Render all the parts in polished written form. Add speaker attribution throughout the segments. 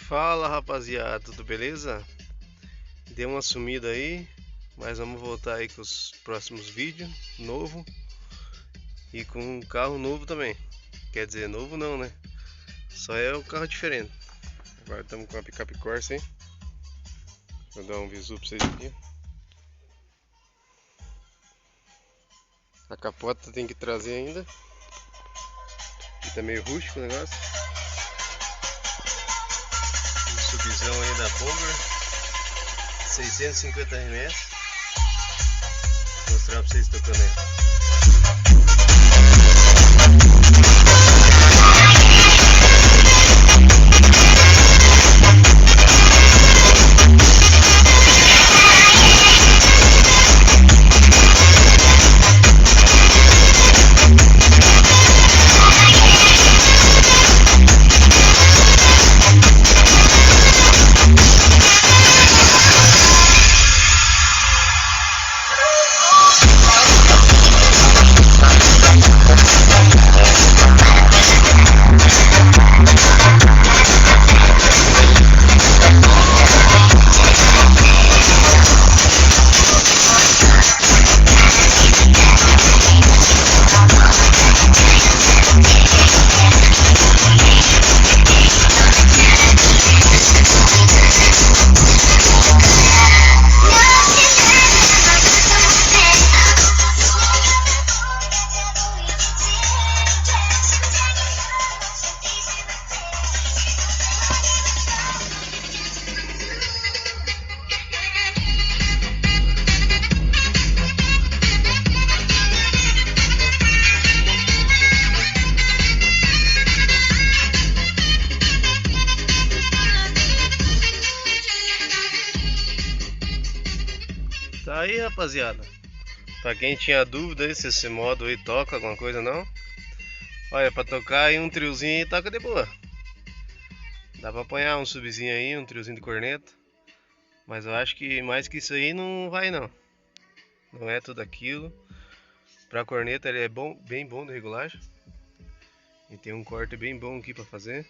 Speaker 1: Fala rapaziada, tudo beleza? Deu uma sumida aí, mas vamos voltar aí com os próximos vídeos novo e com um carro novo também. Quer dizer, novo não, né? Só é um carro diferente. Agora estamos com a picape Corsa, hein? Vou dar um visu pra vocês aqui. A capota tem que trazer ainda. Aqui tá meio rústico o negócio. Um subzão aí da Bomber 650 RMS. Vou mostrar pra vocês tocando aí. Tá aí, rapaziada. Pra quem tinha dúvida aí se esse modo aí toca alguma coisa não. Olha, pra tocar aí um triozinho aí toca de boa. Dá pra apanhar um subzinho aí, um triozinho de corneta. Mas eu acho que mais que isso aí não vai não. Não é tudo aquilo. Pra corneta ele é bom, bem bom de regulagem. E tem um corte bem bom aqui pra fazer.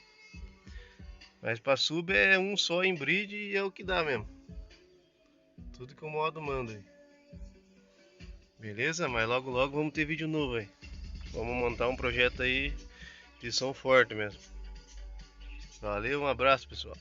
Speaker 1: Mas pra sub é um só em bridge e é o que dá mesmo. Tudo que o modo manda aí. Beleza? Mas logo logo vamos ter vídeo novo aí. Vamos montar um projeto aí de som forte mesmo. Valeu, um abraço pessoal.